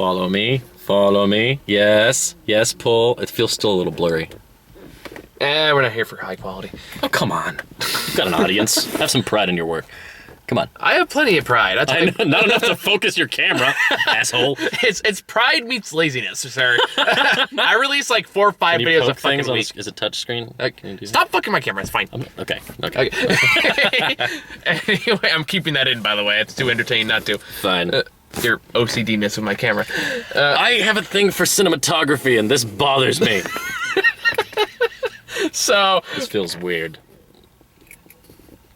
Follow me. Follow me. Yes. Yes, pull. It feels still a little blurry. We're not here for high quality. Oh, come on. You've got an audience. Have some pride in your work. Come on. I have plenty of pride. Not enough to focus your camera, asshole. It's pride meets laziness, sir. I release like 4 or 5 videos a fucking week. Is it touchscreen? Can you do Stop fucking my camera. It's fine. Okay. Anyway, I'm keeping that in, by the way. It's too entertaining not to. Fine. Your OCD-ness with my camera. I have a thing for cinematography, and this bothers me. So... This feels weird.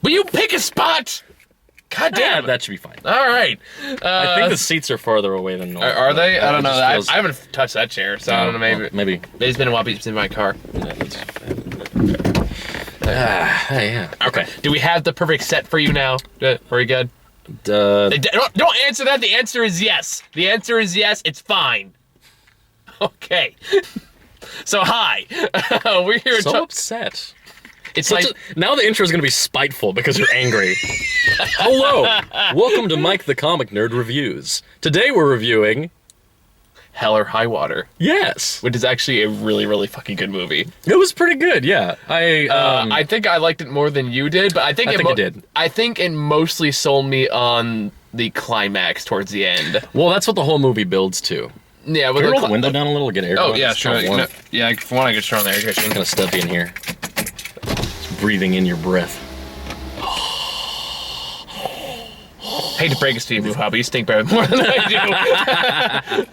Will you pick a spot? God damn. That should be fine. All right. I think the seats are farther away than normal. Are they? I don't know. I Feels... haven't touched that chair, so I don't know. Maybe. It's been a while since in my car. Yeah. Okay. Do we have the perfect set for you now? Are we good? Don't answer that. The answer is yes. The answer is yes. It's fine. Okay. So hi. We're here. So upset. It's like now the intro is going to be spiteful because you're angry. Hello, welcome to Mike the Comic Nerd Reviews. Today we're reviewing Hell or High Water. Yes, which is actually a really, really fucking good movie. It was pretty good, yeah. I think I liked it more than you did, but I think it did. I think it mostly sold me on the climax towards the end. Well, that's what the whole movie builds to. Yeah, can you roll the window down a little, get air. Oh yeah, sure. No, yeah, for one, I could turn on the air conditioning. Kind of stuffy in here. Breathing in your breath. Hate to break it to you, Boo-Ha, but you stink better more than I do.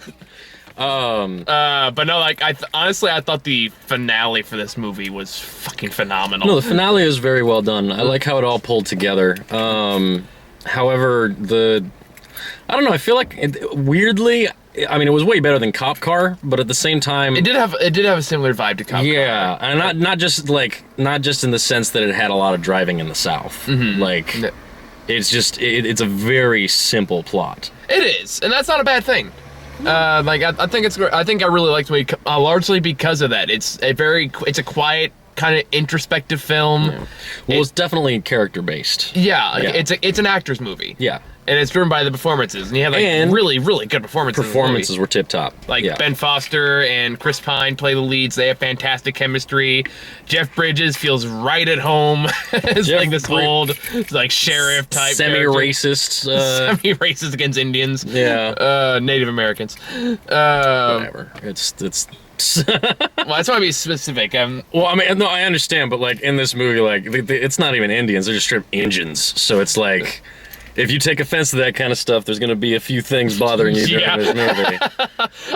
But no, like honestly, I thought the finale for this movie was fucking phenomenal. No, the finale is very well done. I like how it all pulled together. However, I don't know. I feel like weirdly. I mean, it was way better than Cop Car, but at the same time, it did have a similar vibe to Cop Car. Yeah, and not just in the sense that it had a lot of driving in the South. Mm-hmm. Like, it's just it's a very simple plot. It is, and that's not a bad thing. I think it's. I think I really liked the movie largely because of that. It's a quiet, kind of introspective film. Yeah. Well, it's definitely character based. Yeah, it's an actor's movie. Yeah. And it's driven by the performances, and you have really, really good performances. Performances were tip top. Ben Foster and Chris Pine play the leads. They have fantastic chemistry. Jeff Bridges feels right at home as this old sheriff type, semi-racist, semi-racist against Indians. Yeah, Native Americans. Whatever. It's. Well, I just want to be specific. Well, I mean, no, I understand, but in this movie, it's not even Indians; they're just straight Indians. So it's like. If you take offense to that kind of stuff, there's going to be a few things bothering you during this movie.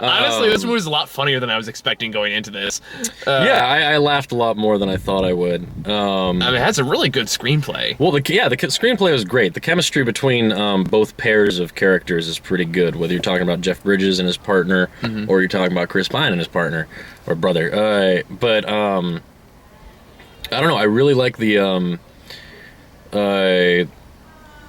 Honestly, this movie was a lot funnier than I was expecting going into this. I laughed a lot more than I thought I would. I mean, it has a really good screenplay. Well, the screenplay was great. The chemistry between both pairs of characters is pretty good, whether you're talking about Jeff Bridges and his partner, or you're talking about Chris Pine and his partner, or brother. But I don't know, I really like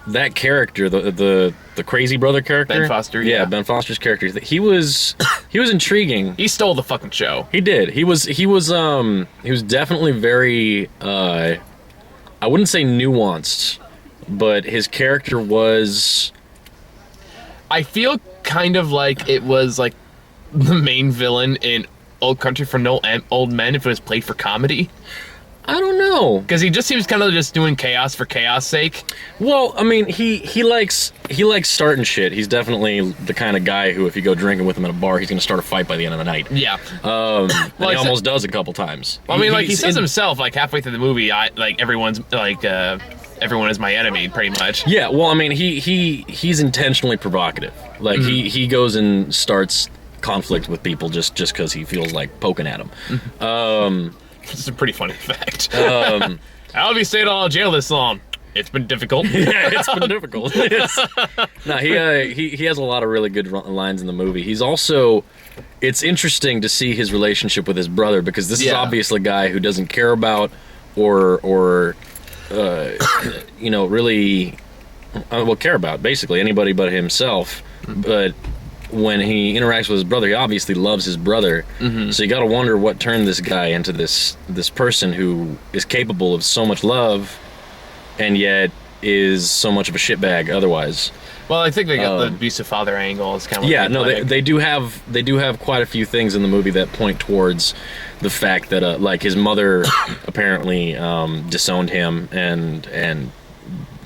that character, the crazy brother character, Ben Foster. Yeah, Ben Foster's character. He was intriguing. He stole the fucking show. He did. He was definitely very. I wouldn't say nuanced, but his character was. I feel kind of like it was like the main villain in Old Country for Old Men if it was played for comedy. I don't know, because he just seems kind of just doing chaos for chaos sake. Well, I mean, he likes starting shit. He's definitely the kind of guy who, if you go drinking with him at a bar, he's gonna start a fight by the end of the night. Yeah. He almost does a couple times. Well, I mean, he says himself halfway through the movie, everyone is my enemy, pretty much. Yeah. Well, I mean, he's intentionally provocative. He goes and starts conflict with people just because he feels like poking at them. It's a pretty funny fact. How have you stayed out of jail this long? It's been difficult. Yeah, it's been difficult. No, he has a lot of really good lines in the movie. He's also, it's interesting to see his relationship with his brother, because this is obviously a guy who doesn't care about or really care about basically anybody but himself, but when he interacts with his brother, he obviously loves his brother. So you got to wonder what turned this guy into this person who is capable of so much love, and yet is so much of a shitbag otherwise. Well, I think they got the abusive father angle. Is kind of yeah. No, they do have quite a few things in the movie that point towards the fact that like his mother apparently disowned him and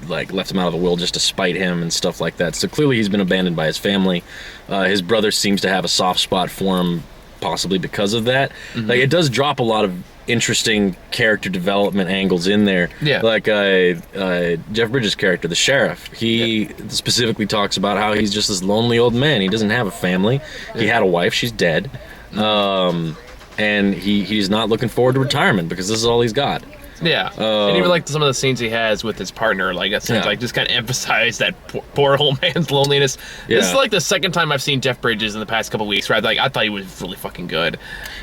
like left him out of the will just to spite him and stuff like that. So clearly he's been abandoned by his family. His brother seems to have a soft spot for him, possibly because of that. Like it does drop a lot of interesting character development angles in there. Yeah. Like Jeff Bridges' character, the sheriff, he specifically talks about how he's just this lonely old man. He doesn't have a family. He had a wife, she's dead. And he's not looking forward to retirement because this is all he's got. Yeah, and even like some of the scenes he has with his partner, like like just kind of emphasize that poor old man's loneliness. Yeah. This is like the second time I've seen Jeff Bridges in the past couple weeks, where I thought he was really fucking good.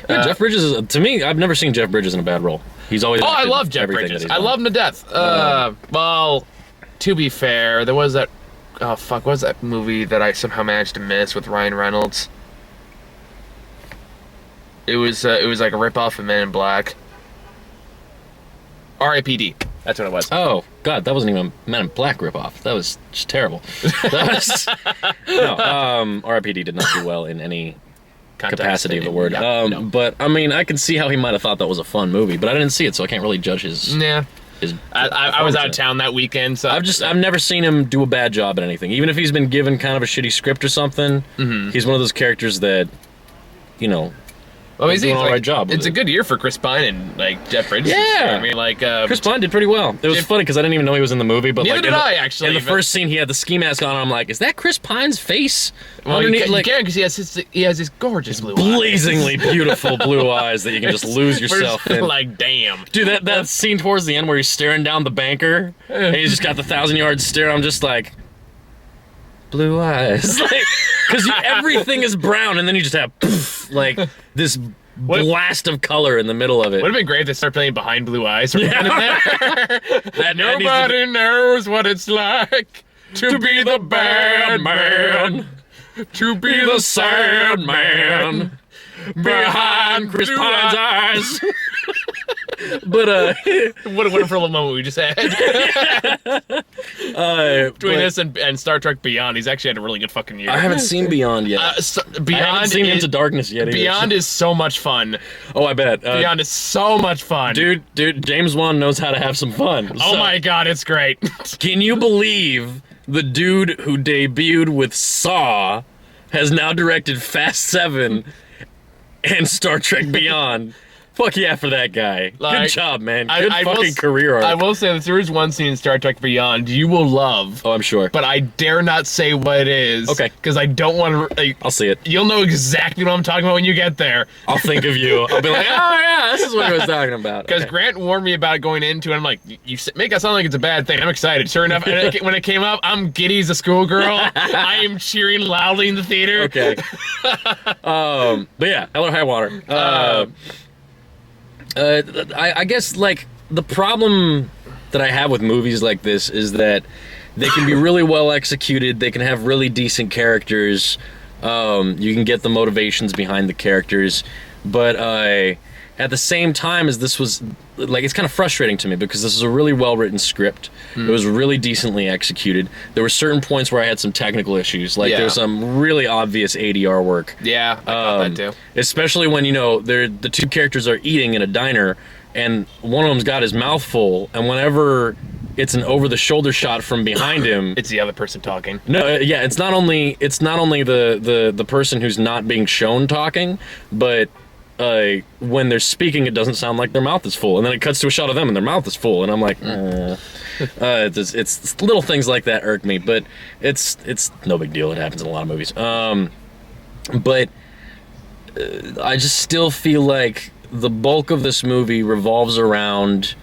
Yeah, Jeff Bridges is, to me, I've never seen Jeff Bridges in a bad role. He's always. Oh, I love Jeff Bridges. I love him to death. Well, to be fair, there was that. Oh fuck, what was that movie that I somehow managed to miss with Ryan Reynolds? It was like a ripoff of Men in Black. R.I.P.D. That's what it was. Oh, God, that wasn't even a Men in Black ripoff. That was just terrible. No, R.I.P.D. did not do well in any capacity of the word. No. But, I mean, I can see how he might have thought that was a fun movie, but I didn't see it, so I can't really judge his... Yeah. I was out of town that weekend, so... I've never seen him do a bad job at anything. Even if he's been given kind of a shitty script or something, he's one of those characters that, you know... Well, he's doing an alright job. It's a good year for Chris Pine and like Jeff Bridges. Yeah, I mean, like Chris Pine did pretty well. It was funny because I didn't even know he was in the movie. But neither like, did I actually. In the first scene, he had the ski mask on. And I'm like, is that Chris Pine's face? Well, you can because he has his gorgeous blue eyes. Blazingly beautiful blue eyes that you can just lose yourself in. Like, damn, dude, that scene towards the end where he's staring down the banker and he's just got the 1,000-yard stare. I'm just like, blue eyes, because everything is brown, and then you just have poof, like this. Blast of color in the middle of it. Would have been great if they start playing Behind Blue Eyes. Yeah. That nobody knows what it's like to be the bad man, to be the sad man behind Chris Pine's eyes. But what a wonderful moment we just had. Between this and Star Trek Beyond, he's actually had a really good fucking year. I haven't seen Beyond yet. Beyond, I haven't seen Into Darkness yet either. Beyond is so much fun. Oh, I bet. Beyond is so much fun. Dude, James Wan knows how to have some fun. Oh my god, it's great. Can you believe the dude who debuted with Saw has now directed Fast 7 and Star Trek Beyond? Fuck yeah for that guy. Good job, man. Good fucking career arc. I will say that there is one scene in Star Trek Beyond you will love. Oh, I'm sure. But I dare not say what it is. Okay. Because I don't want to... I'll see it. You'll know exactly what I'm talking about when you get there. I'll think of you. I'll be like, oh yeah, this is what I was talking about. Because Grant warned me about it going into it. I'm like, you make it sound like it's a bad thing. I'm excited. Sure enough, when it came up, I'm giddy as a schoolgirl. I am cheering loudly in the theater. Okay. But yeah, Hell or High Water. I guess, like, the problem that I have with movies like this is that they can be really well executed, they can have really decent characters, you can get the motivations behind the characters, but at the same time as this was, like, it's kind of frustrating to me because this is a really well-written script. It was really decently executed. There were certain points where I had some technical issues, like there was some really obvious ADR work. Yeah, I got that too. Especially when, you know, the two characters are eating in a diner, and one of them's got his mouth full, and whenever it's an over-the-shoulder shot from behind him, it's the other person talking. No, yeah, it's not only the person who's not being shown talking, but when they're speaking, it doesn't sound like their mouth is full, and then it cuts to a shot of them and their mouth is full, and I'm like, it's little things like that irk me, but it's no big deal. It happens in a lot of movies. But I just still feel like the bulk of this movie revolves around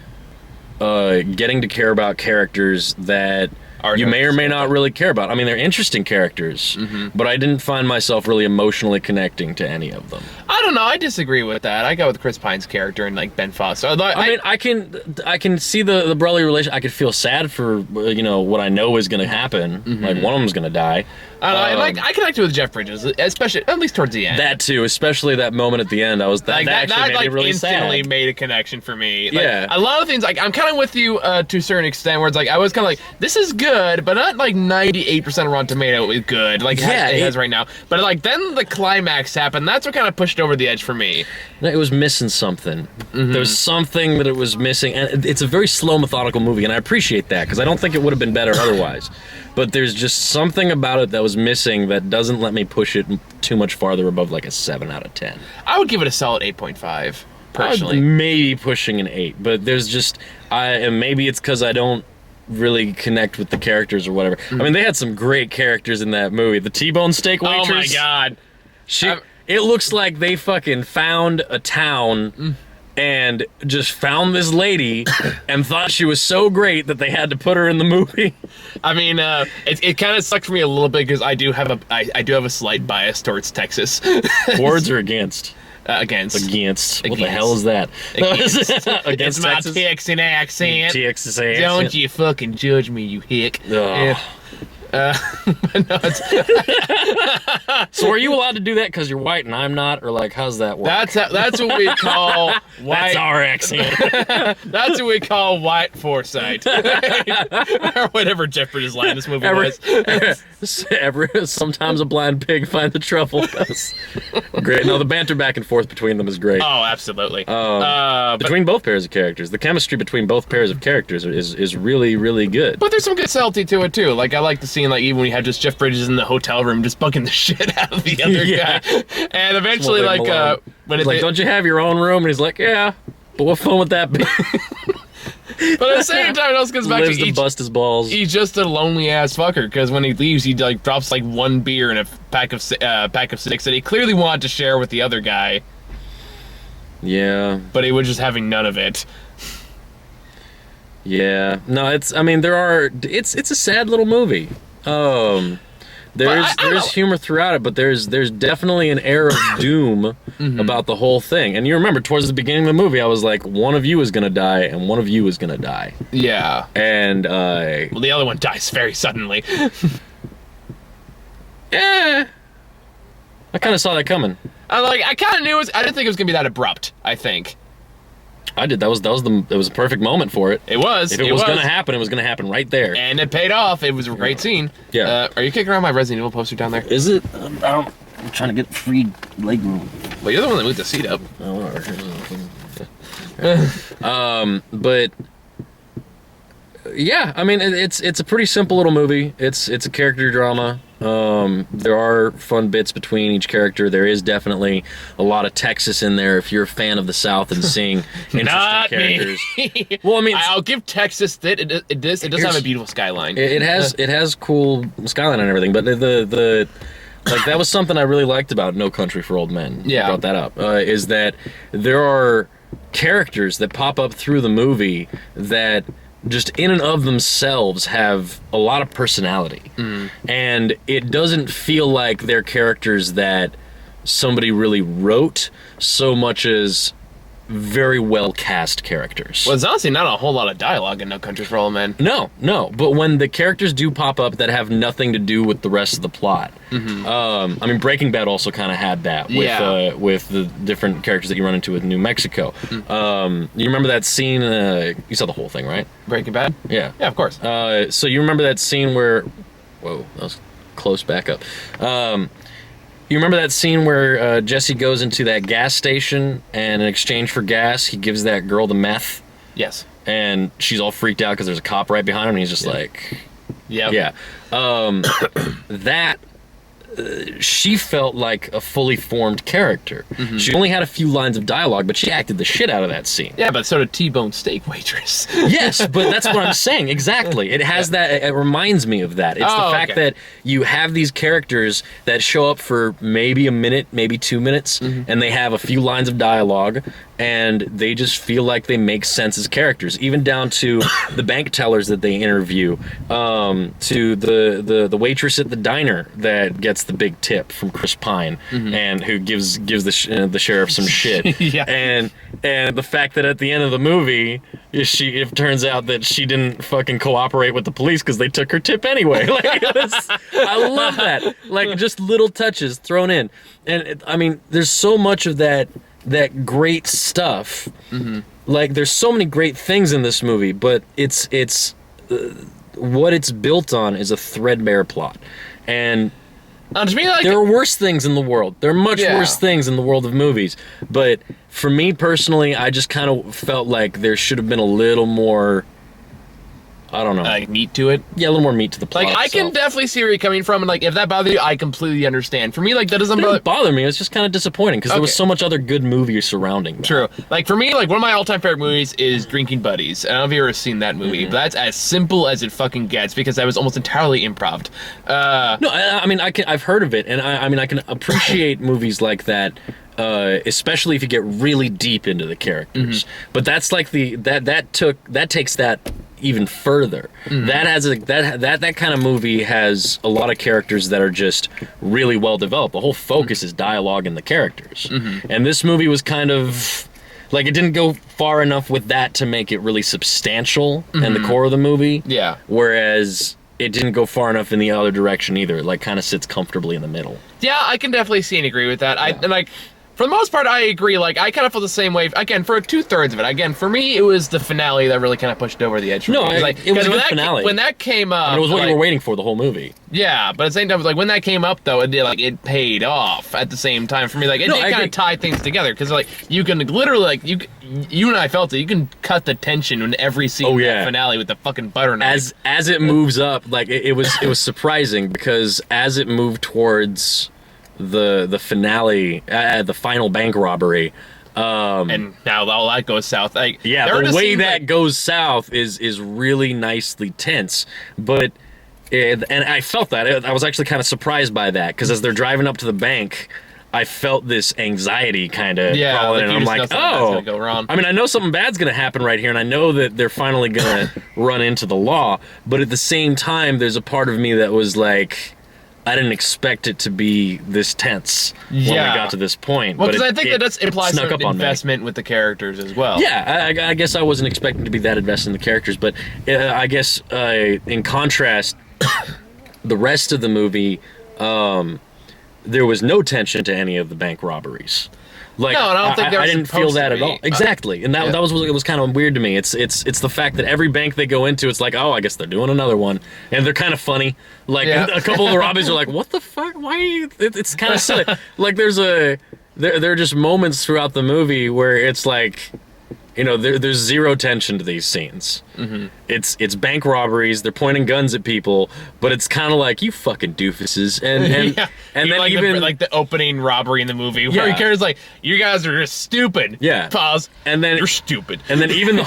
getting to care about characters that you may or may not really care about. I mean, they're interesting characters, but I didn't find myself really emotionally connecting to any of them. I I don't know. I disagree with that. I go with Chris Pine's character and like Ben Foster. I can see the brotherly relation. I could feel sad for what I know is going to happen. Like one of them's going to die. I connected with Jeff Bridges, especially at least towards the end. That too, especially that moment at the end. That actually made me really instantly sad. made a connection for me. Yeah, a lot of things. Like I'm kind of with you to a certain extent, where it's like I was kind of like, this is good, but not like 98% of Rotten Tomato is good. Like it has right now. But like then the climax happened. That's what kind of pushed it over the edge for me. It was missing something. There was something that it was missing, and it's a very slow, methodical movie, and I appreciate that because I don't think it would have been better otherwise. But there's just something about it that was missing that doesn't let me push it too much farther above like a 7 out of 10. I would give it a solid 8.5, personally. Maybe pushing an 8, but there's just, and maybe it's because I don't really connect with the characters or whatever. I mean, they had some great characters in that movie. The T-bone steak waitress. Oh my god. It looks like they fucking found a town and just found this lady and thought she was so great that they had to put her in the movie. I mean, it kind of sucked for me a little bit because I do have a slight bias towards Texas. Towards or against? Against. What the hell is that? Against Against my Texas? Texan accent. Texas accent. Don't you fucking judge me, you hick. But no, So are you allowed to do that because you're white and I'm not, or like how's that work? That's what we call white. That's our accent. That's what we call white foresight, or whatever Jeff Bridges' line in this movie was. Sometimes a blind pig finds the truffle. Great. No, the banter back and forth between them is great. Oh, absolutely. Between both pairs of characters, the chemistry between both pairs of characters is really, really good. But there's some good subtlety to it too. Like I like the scene, like even when you had just Jeff Bridges in the hotel room, just bugging the shit out of the other guy, and eventually like when it's like, don't you have your own room? And he's like, yeah, but what fun would that be? But at the same time, it also comes back to bust his balls. He's just a lonely ass fucker because when he leaves, he like drops like one beer and a pack of six that he clearly wanted to share with the other guy. Yeah, but he was just having none of it. Yeah, no, it's a sad little movie. There's humor throughout it, but there's definitely an air of doom about the whole thing. And you remember towards the beginning of the movie, I was like, one of you is gonna die, and one of you is gonna die. Yeah. And well, the other one dies very suddenly. Yeah. I kind of saw that coming. I kind of knew it. I didn't think it was gonna be that abrupt. I think. I did. It was a perfect moment for it. It was. If it was gonna happen, it was gonna happen right there. And it paid off. It was a great scene. Yeah. Are you kicking around my Resident Evil poster down there? Is it? I'm trying to get free leg room. Well, you're the one that moved the seat up. Oh, whatever. But yeah, I mean, it's a pretty simple little movie. It's a character drama. There are fun bits between each character. There is definitely a lot of Texas in there if you're a fan of the South and seeing interesting characters. Well, I mean, I'll give Texas that it does have a beautiful skyline. It has cool skyline and everything, but the like that was something I really liked about No Country for Old Men. Yeah, brought that up. Is that there are characters that pop up through the movie that just in and of themselves have a lot of personality. And it doesn't feel like they're characters that somebody really wrote so much as very well cast characters. Well, it's honestly not a whole lot of dialogue in No Country for Old Men. No, but when the characters do pop up that have nothing to do with the rest of the plot. I mean, Breaking Bad also kind of had that with the different characters that you run into in New Mexico. You remember that scene? You saw the whole thing, right? Breaking Bad? Yeah, of course. So you remember that scene where, whoa, that was close back up. You remember that scene where Jesse goes into that gas station and in exchange for gas, he gives that girl the meth? Yes. And she's all freaked out because there's a cop right behind him and he's just like... Yeah. She felt like a fully formed character. She only had a few lines of dialogue, but she acted the shit out of that scene. Yeah, but so did T-Bone Steak Waitress. Yes, but that's what I'm saying. Exactly. It has that. It reminds me of that. It's the fact that you have these characters that show up for maybe a minute, maybe 2 minutes, and they have a few lines of dialogue, and they just feel like they make sense as characters, even down to the bank tellers that they interview, to the waitress at the diner that gets the big tip from Chris Pine, and who gives the sheriff some shit. Yeah. And the fact that at the end of the movie, it turns out that she didn't fucking cooperate with the police because they took her tip anyway. Like, I love that. Like, just little touches thrown in. And I mean, there's so much of that great stuff. Like, there's so many great things in this movie, but it's what it's built on is a threadbare plot. And to me, like, there are worse things in the world. There are much worse things in the world of movies. But for me personally, I just kind of felt like there should have been a little more, I don't know, like, meat to it. Yeah, a little more meat to the plot. Like, I can definitely see where you're coming from, and like, if that bothers you, I completely understand. For me, like, that doesn't It didn't bother me. It was just kind of disappointing because there was so much other good movie surrounding that. True. Like, for me, like, one of my all-time favorite movies is Drinking Buddies. I don't know if you've ever seen that movie, but that's as simple as it fucking gets because that was almost entirely improv. No, I mean, I've heard of it, and I mean, I can appreciate movies like that. Especially if you get really deep into the characters, but that's like that takes that even further. That has that kind of movie has a lot of characters that are just really well developed. The whole focus is dialogue and the characters, and this movie was kind of like, it didn't go far enough with that to make it really substantial and the core of the movie. Yeah. Whereas it didn't go far enough in the other direction either. It, like, kind of sits comfortably in the middle. Yeah, I can definitely see and agree with that. And like, for the most part, I agree. Like, I kind of feel the same way. Again, for 2/3 of it. Again, for me, it was the finale that really kind of pushed over the edge. For me. Like, it was a good finale. When that came up, and it was what you were waiting for the whole movie. Yeah, but at the same time, like, when that came up, though, it paid off at the same time for me. Like, it did kind of tie things together because, like, you can literally, like, you and I felt it. You can cut the tension in every scene of that finale with the fucking butter knife. As it moves up, like, it was surprising because as it moved towards the finale, the final bank robbery, and now all that goes south. Like, the way that goes south is really nicely tense, but and I felt that. I was actually kind of surprised by that because as they're driving up to the bank, I felt this anxiety kind of crawling in. I'm like, oh, go wrong. I mean, I know something bad's gonna happen right here, and I know that they're finally gonna run into the law, but at the same time, there's a part of me that was like, I didn't expect it to be this tense when we got to this point. Well, because I think that implies some investment with the characters as well. Yeah, I guess I wasn't expecting to be that invested in the characters, but I guess in contrast, the rest of the movie, there was no tension to any of the bank robberies. Like, no, and I don't think I didn't feel that at all. Exactly, and that was kind of weird to me. It's the fact that every bank they go into, it's like, oh, I guess they're doing another one, and they're kind of funny. Like, a couple of the robberies are like, what the fuck? Why are you? It's kind of silly. Like, there are just moments throughout the movie where it's like, you know, there's zero tension to these scenes. It's bank robberies. They're pointing guns at people, but it's kind of like, you fucking doofuses. And then like even the opening robbery in the movie where he cares, like, you guys are just stupid. Yeah. Pause. And then you're stupid. And then even the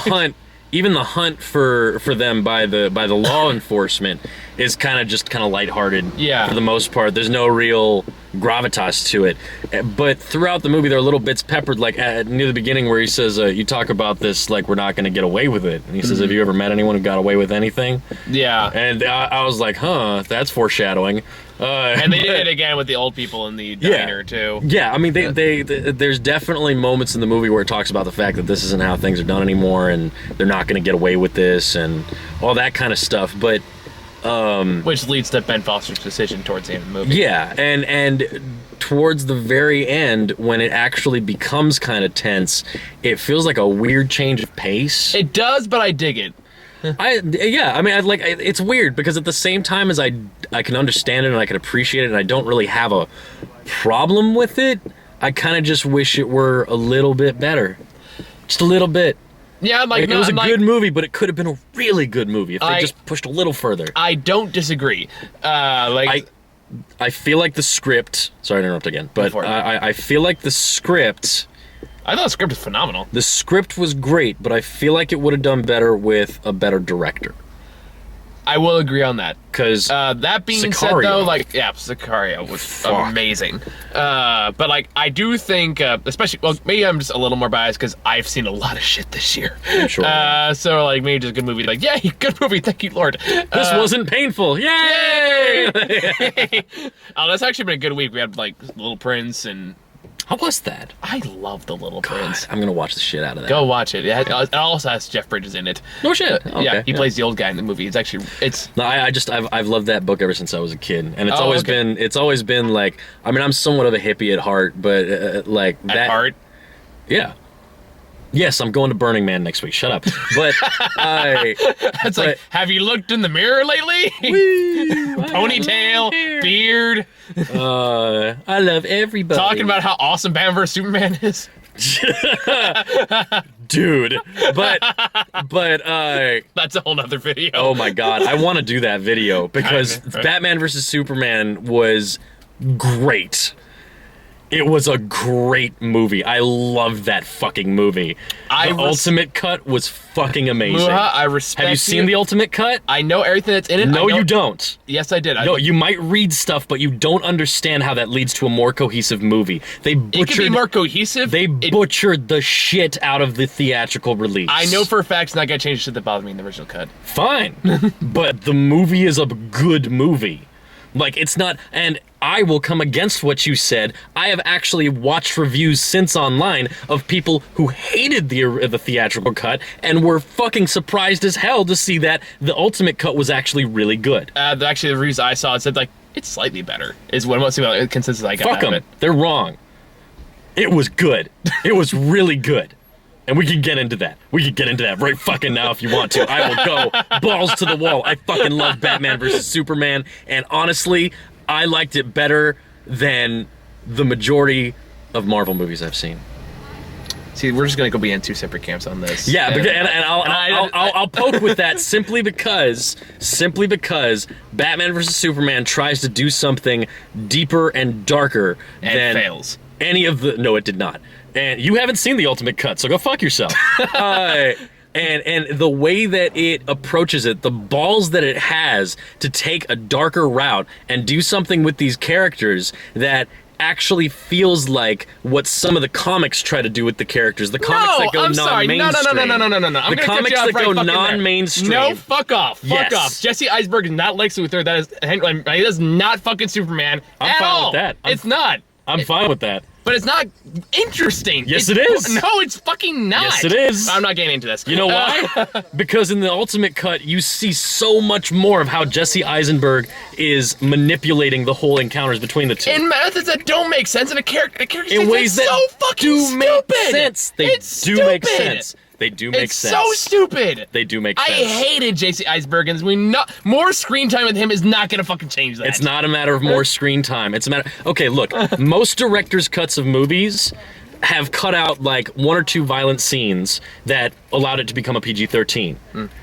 hunt for them by the law enforcement is kind of lighthearted. Yeah. For the most part, there's no real gravitas to it. But throughout the movie, there are little bits peppered, like near the beginning where he says, "You talk about this like we're not going to get away with it." And he says, "Have you ever met anyone who got away with anything?" Yeah. And I was like, "Huh, that's foreshadowing." And they did it again with the old people in the diner too. Yeah, I mean, there's definitely moments in the movie where it talks about the fact that this isn't how things are done anymore, and they're not going to get away with this, and all that kind of stuff. But which leads to Ben Foster's decision towards the end of the movie. Yeah, and towards the very end, when it actually becomes kind of tense, it feels like a weird change of pace. It does, but I dig it. It's weird because at the same time as I can understand it and I can appreciate it and I don't really have a problem with it, I kind of just wish it were a little bit better. Just a little bit. Yeah, it was a good movie, but it could have been a really good movie if they just pushed a little further. I don't disagree. I feel like the script... Sorry to interrupt again, but I feel like the script... I thought the script was phenomenal. The script was great, but I feel like it would have done better with a better director. I will agree on that. Because that being said, though, like, yeah, Sicario was amazing. But like, I do think, especially, well, maybe I'm just a little more biased because I've seen a lot of shit this year. Sure. So like, maybe just a good movie. Like, yeah, good movie. Thank you, Lord. This wasn't painful. Yay! That's actually been a good week. We had like Little Prince and. How was that? I love The Little Prince. I'm gonna watch the shit out of that. Go watch it. It also has Jeff Bridges in it. No shit. Okay. Yeah, he plays the old guy in the movie. No, I've loved that book ever since I was a kid, and it's always been like, I mean, I'm somewhat of a hippie at heart, but like at heart. Yeah. Yes, I'm going to Burning Man next week. Shut up. But it's like, have you looked in the mirror lately? Ponytail, beard. I love everybody. Talking about how awesome Batman vs Superman is. Dude, but that's a whole nother video. Oh my god, I want to do that video because Batman vs Superman was great. It was a great movie. I loved that fucking movie. The Ultimate Cut was fucking amazing. Muha, I respect you. Have you seen the Ultimate Cut? I know everything that's in it. No, you don't. Yes, I did. No, you might read stuff, but you don't understand how that leads to a more cohesive movie. It could be more cohesive. They butchered the shit out of the theatrical release. I know for a fact it's not gonna change shit that bothered me in the original cut. Fine, but the movie is a good movie. Like, it's not, and I will come against what you said. I have actually watched reviews since online of people who hated the theatrical cut and were fucking surprised as hell to see that the Ultimate Cut was actually really good. Actually, the reviews I saw, it said, like, it's slightly better, is what most of the consensus I got. Fuck them. They're wrong. It was good. It was really good. And we can get into that. We can get into that right fucking now if you want to. I will go balls to the wall. I fucking love Batman vs. Superman. And honestly, I liked it better than the majority of Marvel movies I've seen. See, we're just gonna be in two separate camps on this. Yeah, and I'll poke with that simply because Batman vs. Superman tries to do something deeper and darker than fails. Any of the. No, it did not. And you haven't seen the Ultimate Cut, so go fuck yourself. And the way that it approaches it, the balls that it has to take a darker route and do something with these characters that actually feels like what some of the comics try to do with the characters. The comics that go non-mainstream. No. The comics that go non-mainstream. No, fuck off. Yes. Fuck off. Jesse Eisenberg is not Lex Luthor. He is not fucking Superman I'm fine with that. It's not. I'm fine with that. But it's not interesting. Yes, it is. No, it's fucking not. Yes, it is. I'm not getting into this. You know why? Because in the Ultimate Cut, you see so much more of how Jesse Eisenberg is manipulating the whole encounters between the two. In methods that don't make sense, and a character in ways that so fucking do stupid. Make sense. They do make sense. They do make sense. It's so stupid. They do make sense. I hated J.C. Eisenberg, and more screen time with him is not going to fucking change that. It's not a matter of more screen time. It's a matter. Okay, look, most directors' cuts of movies have cut out like one or two violent scenes that allowed it to become a PG-13.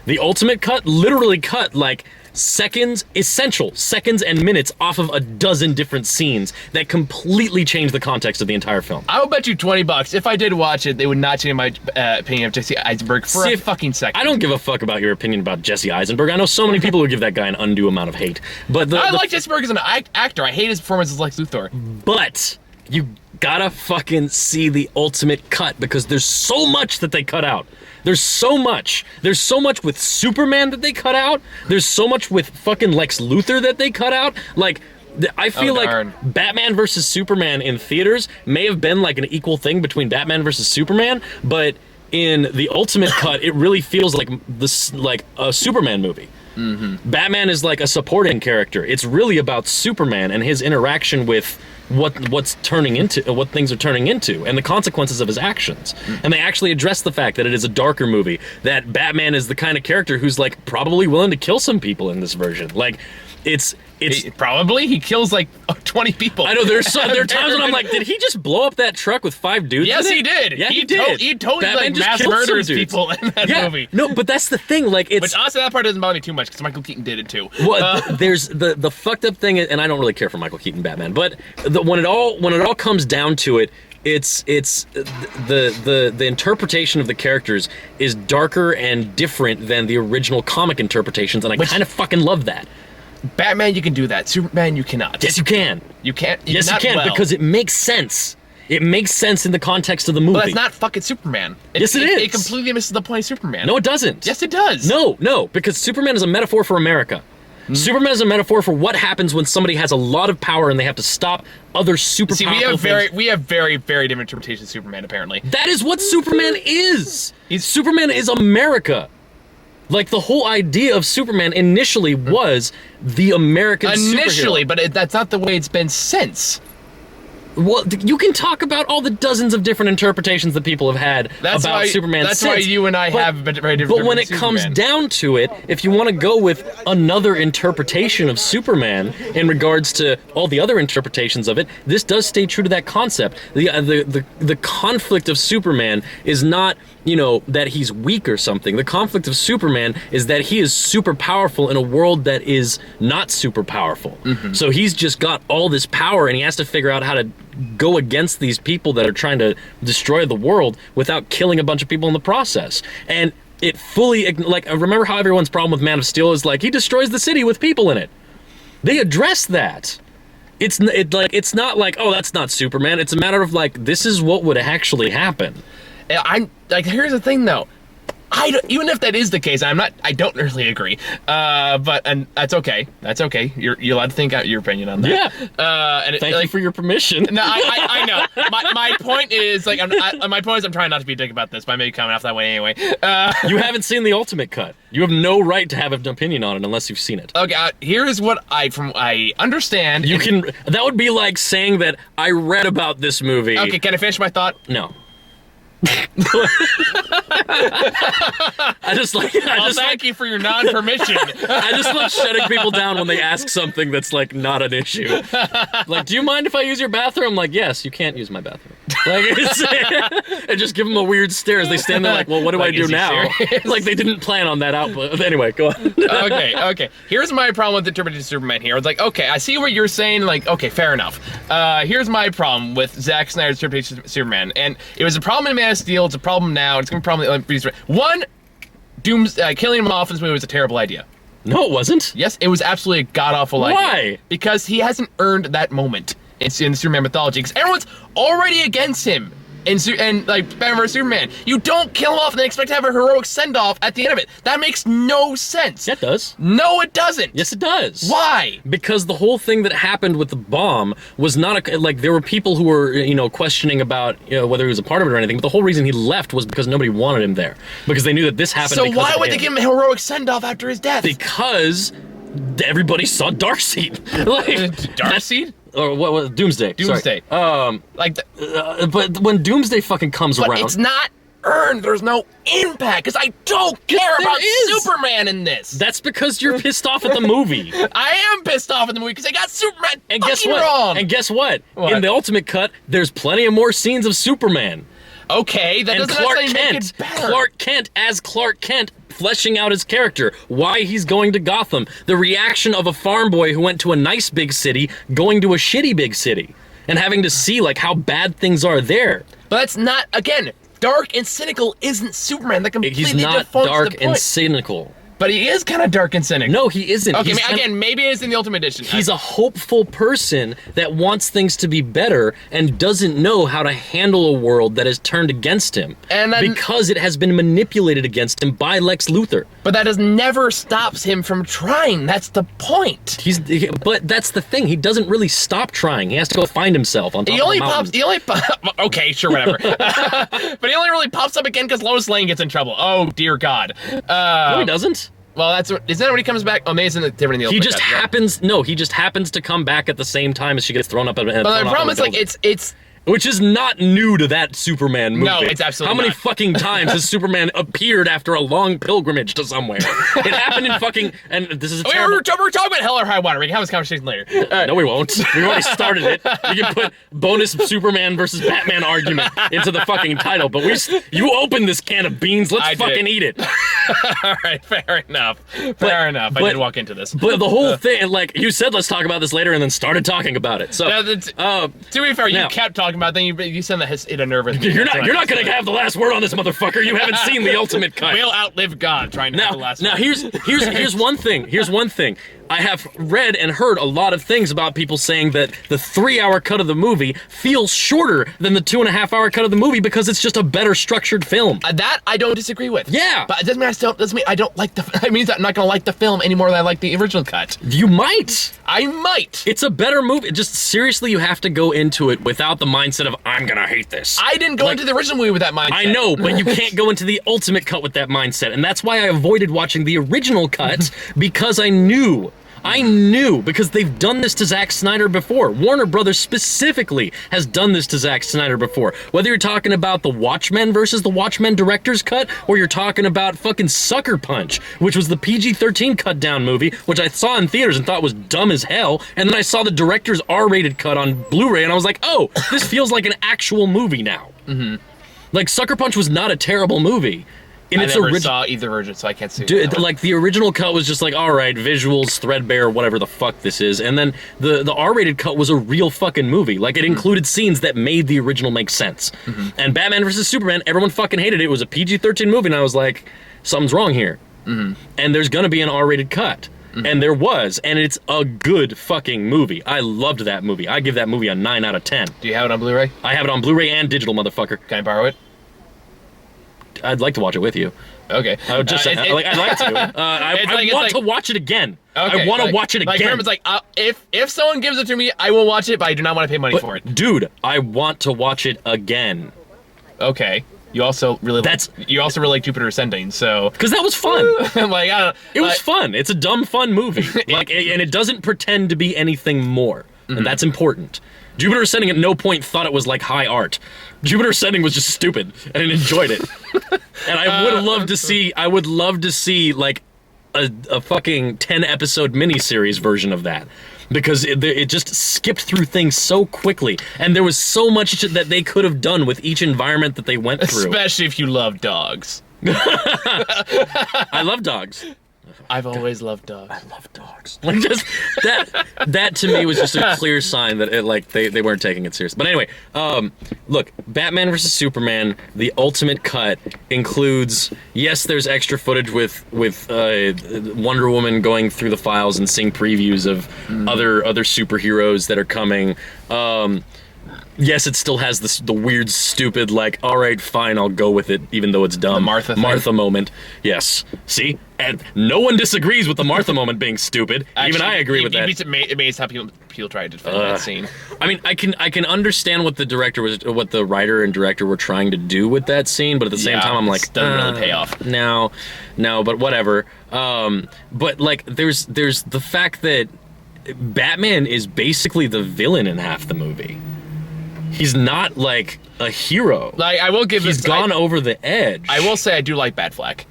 The Ultimate Cut literally cut like essential seconds and minutes off of a dozen different scenes that completely change the context of the entire film. I will bet you $20 if I did watch it, they would not change my opinion of Jesse Eisenberg for a fucking second. I don't give a fuck about your opinion about Jesse Eisenberg. I know so many people who give that guy an undue amount of hate. But I like Jesse Eisenberg as an actor. I hate his performance as Lex Luthor. But you gotta fucking see the Ultimate Cut because there's so much that they cut out. There's so much. There's so much with Superman that they cut out. There's so much with fucking Lex Luthor that they cut out. Like, I feel like Batman versus Superman in theaters may have been like an equal thing between Batman versus Superman, but in the Ultimate Cut, it really feels like a Superman movie. Batman is like a supporting character. It's really about Superman and his interaction with what things are turning into and the consequences of his actions. And they actually address the fact that it is a darker movie, that Batman is the kind of character who's like probably willing to kill some people in this version. Like, he kills like 20 people. I know there are times when I'm like, did he just blow up that truck with 5 dudes? Yes, he did. Yeah, he did. He totally like mass murders people in that movie. No, but that's the thing. Like, but honestly, that part doesn't bother me too much because Michael Keaton did it too. Well, there's the fucked up thing, and I don't really care for Michael Keaton Batman, but when it all comes down to it, the interpretation of the characters is darker and different than the original comic interpretations, and I kind of fucking love that. Batman, you can do that. Superman, you cannot. Yes, you can. You can't. Yes, you can, because it makes sense. It makes sense in the context of the movie. But that's not fucking Superman. Yes, it is. It completely misses the point of Superman. No, it doesn't. Yes, it does. No, because Superman is a metaphor for America. Superman is a metaphor for what happens when somebody has a lot of power and they have to stop other super powerful things. We have very different interpretations of Superman, apparently. That is what Superman is. Superman is America. Like, the whole idea of Superman initially was the American Initially, superhero. but that's not the way it's been since. Well, you can talk about all the dozens of different interpretations that people have had about Superman That's since, why you and I have very different. But when it comes down to it, if you want to go with another interpretation of Superman in regards to all the other interpretations of it, this does stay true to that concept. The conflict of Superman is not, you know, that he's weak or something. The conflict of Superman is that he is super powerful in a world that is not super powerful. So he's just got all this power, and he has to figure out how to go against these people that are trying to destroy the world without killing a bunch of people in the process. And it fully, like, remember how everyone's problem with Man of Steel is like, he destroys the city with people in it. They address that. It's not like, oh, that's not Superman. It's a matter of like, this is what would actually happen. I'm like, here's the thing though. Even if that is the case, I don't really agree. And that's okay. That's okay. You're allowed to think out your opinion on that. Yeah. And thank you for your permission. No, I know. My point is, like, I'm trying not to be a dick about this, but I may be coming off that way anyway. You haven't seen the Ultimate Cut. You have no right to have an opinion on it unless you've seen it. Okay, here's what I understand. That would be like saying that I read about this movie. Okay, can I finish my thought? No. Thank you for your non-permission. I just love shutting people down when they ask something that's like not an issue. Like, do you mind if I use your bathroom? I'm like, yes, you can't use my bathroom. Like, and just give them a weird stare as they stand there like, well, what do I do now? Like, they didn't plan on that output. Anyway, go on. Okay. Here's my problem with interpreting Superman here. It's like, okay, I see what you're saying. Like, okay, fair enough. Here's my problem with Zack Snyder's interpretation of Superman. And it was a problem in Man of Steel. It's a problem now. It's going to be a problem. One, Doom's killing him off in this movie was a terrible idea. No, it wasn't. Yes, it was absolutely a god-awful idea. Why? Because he hasn't earned that moment in Superman mythology. Because everyone's already against him. And like Batman vs Superman, you don't kill him off and then expect to have a heroic send-off at the end of it. That makes no sense. Yeah, it does. No, it doesn't. Yes, it does. Why? Because the whole thing that happened with the bomb was not like, there were people who were, you know, questioning about, you know, whether he was a part of it or anything. But the whole reason he left was because nobody wanted him there, because they knew that this happened. So why would they give him a heroic send-off after his death? Because everybody saw Darkseid. Like, Darkseid? Or what was Doomsday? Doomsday. Sorry. But when Doomsday fucking comes around, but it's not earned. There's no impact because I don't care about Superman in this. That's because you're pissed off at the movie. I am pissed off at the movie because I got Superman and guess what? Wrong. And guess what? In the Ultimate Cut, there's plenty of more scenes of Superman. Okay, that doesn't necessarily make it better. Clark Kent as Clark Kent, fleshing out his character, why he's going to Gotham, the reaction of a farm boy who went to a nice big city going to a shitty big city, and having to see like how bad things are there. But that's not, again, dark and cynical isn't Superman. That completely He's not dark and cynical. But he is kind of dark and cynical. No, he isn't. Okay, again, maybe it is in the Ultimate Edition. He's a hopeful person that wants things to be better and doesn't know how to handle a world that is turned against him. And then, because it has been manipulated against him by Lex Luthor. But that never stops him from trying. That's the point. But that's the thing. He doesn't really stop trying. He has to go find himself on top of the mountain. Okay, sure, whatever. But he only really pops up again because Lois Lane gets in trouble. Oh, dear God. No, he doesn't. Well, isn't that when he comes back? Oh, maybe it's different in the Ultimate Cut, he just happens to come back at the same time as she gets thrown up. But the problem is, like, it's which is not new to that Superman movie. No, it's absolutely How many fucking times has Superman appeared after a long pilgrimage to somewhere? It happened in fucking, and this is a terrible... We're talking about Hell or High Water. We can have this conversation later. No, we won't. We've already started it. You can put bonus Superman versus Batman argument into the fucking title, but you opened this can of beans. Let's fucking eat it. All right, fair enough. Fair enough. I did walk into this. But the whole thing, like, you said, let's talk about this later, and then started talking about it. So, to be fair, you kept talking about it, then you said that hit a nerve. You're not going to have the last word on this, motherfucker. You haven't seen the ultimate cut. We'll outlive God trying to have the last word. Now, here's one thing. Here's one thing. I have read and heard a lot of things about people saying that the 3-hour cut of the movie feels shorter than the 2.5-hour cut of the movie because it's just a better structured film. That I don't disagree with. Yeah. But it doesn't mean I don't like the. It means I'm not gonna like the film any more than I like the original cut. You might. I might. It's a better movie. Just seriously, you have to go into it without the mindset of I'm gonna hate this. I didn't go into the original movie with that mindset. I know, but you can't go into the ultimate cut with that mindset, and that's why I avoided watching the original cut because I knew, because they've done this to Zack Snyder before. Warner Brothers specifically has done this to Zack Snyder before. Whether you're talking about The Watchmen versus The Watchmen director's cut, or you're talking about fucking Sucker Punch, which was the PG-13 cut down movie, which I saw in theaters and thought was dumb as hell, and then I saw the director's R-rated cut on Blu-ray, and I was like, oh, this feels like an actual movie now. Like, Sucker Punch was not a terrible movie. I never saw either version, so I can't see. Dude, like, the original cut was just like, all right, visuals, threadbare, whatever the fuck this is. And then the R-rated cut was a real fucking movie. Like, it included scenes that made the original make sense. And Batman vs. Superman, everyone fucking hated it. It was a PG-13 movie, and I was like, something's wrong here. And there's gonna be an R-rated cut. And there was, and it's a good fucking movie. I loved that movie. I give that movie a 9 out of 10. Do you have it on Blu-ray? I have it on Blu-ray and digital, motherfucker. Can I borrow it? I'd like to watch it with you. Okay. I would just I'd like to. I want to watch it again. Okay, I want to watch it again. It's like, if someone gives it to me, I will watch it, but I do not want to pay money for it. Dude, I want to watch it again. Okay. You also really like Jupiter Ascending, so because that was fun. Like, I don't. It was fun. It's a dumb fun movie. Like, and it doesn't pretend to be anything more, and that's important. Jupiter Ascending at no point thought it was like high art. Jupiter Ascending was just stupid, and it enjoyed it. And I would love to see. I would love to see like a fucking 10-episode miniseries version of that. Because it just skipped through things so quickly, and there was so much that they could have done with each environment that they went through. Especially if you love dogs. I love dogs. I've always loved dogs. I love dogs. Like, just that to me was just a clear sign that they weren't taking it serious. But anyway, look, Batman vs. Superman, the ultimate cut includes, yes, there's extra footage with Wonder Woman going through the files and seeing previews of other superheroes that are coming. Yes, it still has the weird, stupid, like, all right, fine, I'll go with it, even though it's dumb. The Martha moment. Yes. See? And no one disagrees with the Martha moment being stupid. Actually, even I agree with that. It makes how people try to defend that scene. I mean, I can understand what the writer and director were trying to do with that scene, but at the same time, I'm like, doesn't really pay off. No, but whatever. But like, there's the fact that Batman is basically the villain in half the movie. He's not like a hero. Like, I will give He's gone over the edge. I will say I do like Batfleck.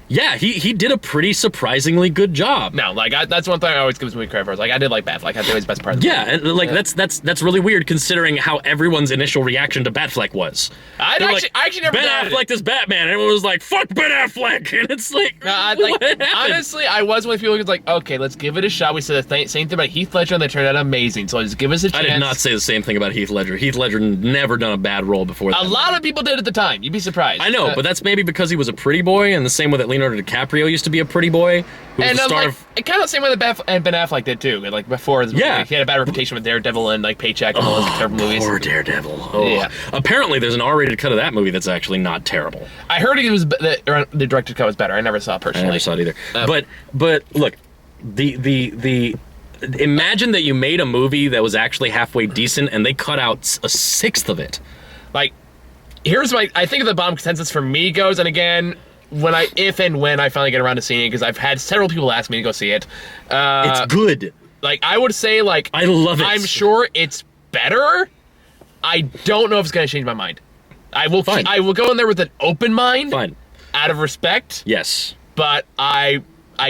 Yeah, he did a pretty surprisingly good job. No, like, that's one thing I always give this movie credit for. Like, I did like Batfleck. I thought it was the best part of the movie. And like, that's really weird considering how everyone's initial reaction to Batfleck was. I actually never Ben Affleck is Batman, and everyone was like, fuck Ben Affleck, and it's like, what happened? Honestly, I was one of the people who's like, okay, let's give it a shot. We said the same thing about Heath Ledger, and they turned out amazing, so just give us a chance. I did not say the same thing about Heath Ledger. Heath Ledger never done a bad role before that. A lot of people did at the time. You'd be surprised. I know, but that's maybe because he was a pretty boy, and the same way that Leonardo DiCaprio used to be a pretty boy. And kind of the same way that Ben Affleck did too. Like before, he had a bad reputation with Daredevil and like Paycheck and all those terrible movies. Poor Daredevil. Oh. Yeah. Apparently, there's an R-rated cut of that movie that's actually not terrible. I heard it was the director's cut was better. I never saw it personally. I never saw it either. But look, the imagine that you made a movie that was actually halfway decent and they cut out a sixth of it. Like, here's I think the bottom consensus for me goes, and again, if and when I finally get around to seeing it, because I've had several people ask me to go see it. It's good. Like, I would say, like, I love it. I'm sure it's better. I don't know if it's going to change my mind. I will go in there with an open mind. Fine. Out of respect. Yes. But I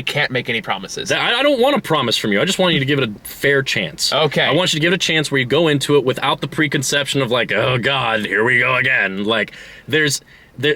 can't make any promises. I don't want a promise from you. I just want you to give it a fair chance. Okay. I want you to give it a chance where you go into it without the preconception of like, oh God, here we go again. Like, there's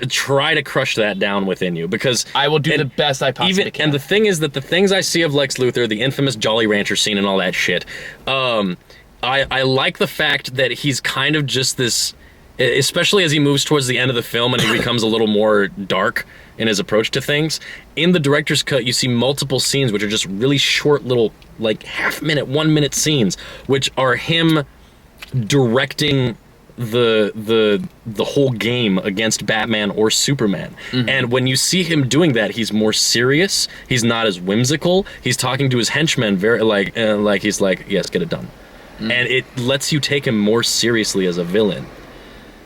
try to crush that down within you, because I will do the best I possibly can. And the thing is that the things I see of Lex Luthor, the infamous Jolly Rancher scene and all that shit, I like the fact that he's kind of just this, especially as he moves towards the end of the film and he becomes a little more dark in his approach to things. In the director's cut, you see multiple scenes which are just really short little, like, half-minute, 1-minute scenes, which are him directing the whole game against Batman or Superman. And when you see him doing that, he's more serious. He's not as whimsical. He's talking to his henchmen very like he's like, yes, get it done. And it lets you take him more seriously as a villain.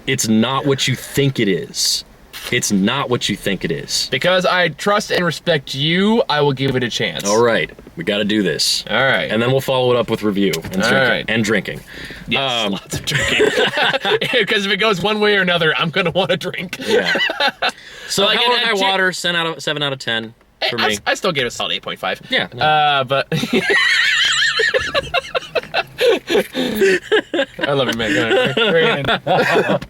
It's not what you think it is. It's not what you think it is. Because I trust and respect you, I will give it a chance. All right, we got to do this. All right. And then we'll follow it up with review and drinking. Right. And drinking. Yes, lots of drinking. Because if it goes one way or another, I'm going to want to drink. Yeah. So Like, Hell or and- High and- Water, 7 out of 10 for me. I still gave it a solid 8.5. Yeah. But... I love you, man.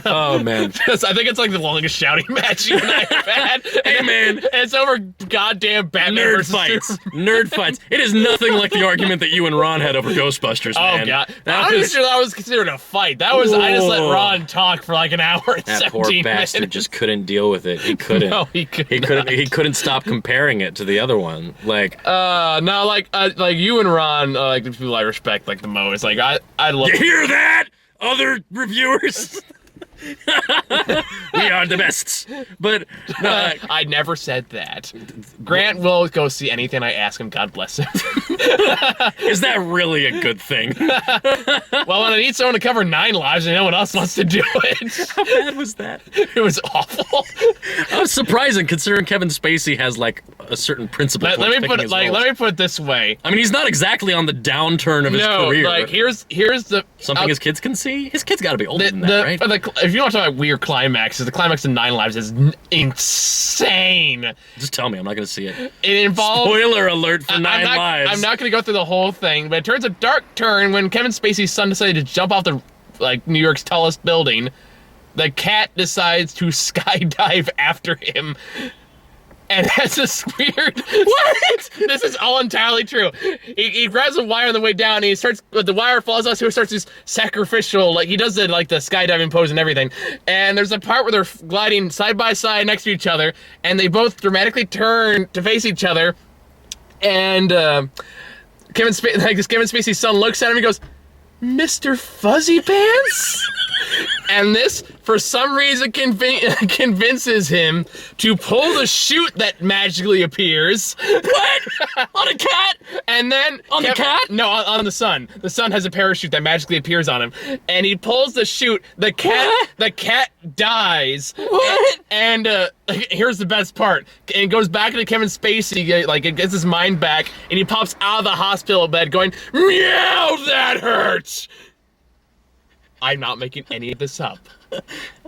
Oh, man. I think it's like the longest shouting match you and I have had. Hey, man. And it's over goddamn Batman Nerd versus fights. Superman. Nerd fights. It is nothing like the argument that you and Ron had over Ghostbusters, man. Oh, God. That I'm was... sure that was considered a fight. That was, I just let Ron talk for like an hour and That 17 poor minutes. bastard just couldn't deal with it. He couldn't. No, he could He couldn't stop comparing it to the other one. Like, No, like you and Ron, like the people I respect like the most. Like I love. you hear that, other reviewers? We are the best. But no, I never said that. Grant will go see anything I ask him. God bless him. is that really a good thing? Well, when I need someone to cover 9 lives and no one else wants to do it, How bad was that? it was awful. That was surprising, considering Kevin Spacey has like a certain principle. Let towards me picking put it his like roles. let me put it this way. I mean, he's not exactly on the downturn of his No, career. like here's the Something his kids can see. His kids got to be older than that, right? If you want to talk about weird climaxes, the climax of 9 Lives is insane. Just tell me, I'm not going to see it. It involves. Spoiler alert for 9 Lives. I'm not going to go through the whole thing, but it turns a dark turn when Kevin Spacey's son decided to jump off the New York's tallest building. The cat decides to skydive after him. And that's this weird. What? This is all entirely true. He grabs a wire on the way down, and he starts. The wire falls off, so he starts this sacrificial. Like he does the skydiving pose and everything. And there's a part where they're gliding side by side next to each other, and they both dramatically turn to face each other. And Kevin Spacey's son looks at him and goes, "Mr. Fuzzy Pants?" And this, for some reason, convinces him to pull the chute that magically appears. What? On a cat? And then... On the cat? No, on the son. The son has a parachute that magically appears on him. And he pulls the chute. The cat dies. What? And here's the best part. And it goes back into Kevin Spacey, like it gets his mind back, and he pops out of the hospital bed going, "Meow, that hurts!" I'm not making any of this up.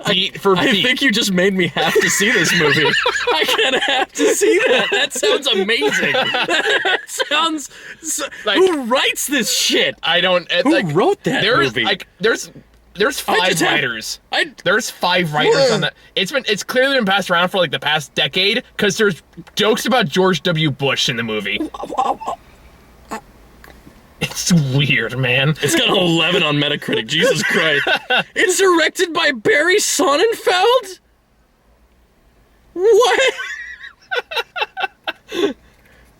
Beat for beat. I think you just made me have to see this movie. I kind of have to see that. That sounds amazing. That sounds... who writes this shit? I don't... Who wrote that movie? There's 5 writers. There's 5 writers on that. It's clearly been passed around for like the past decade because there's jokes about George W. Bush in the movie. It's weird, man. It's got an 11 on Metacritic. Jesus Christ. It's directed by Barry Sonnenfeld? What?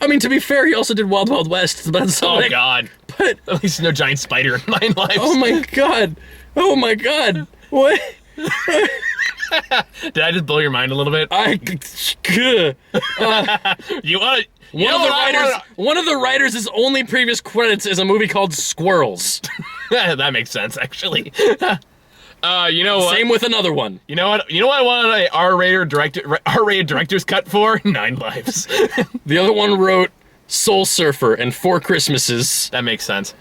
I mean, to be fair, he also did Wild Wild West. Oh, God. But at least no giant spider in 9 Lives. Oh, my God. Oh, my God. What? Did I just blow your mind a little bit? You want to... One of the writers' only previous credits is a movie called Squirrels. That makes sense, actually. You know what? Same with another one. You know what? You know what I wanted a R-rated director's cut for? 9 Lives. The other one wrote Soul Surfer and 4 Christmases. That makes sense.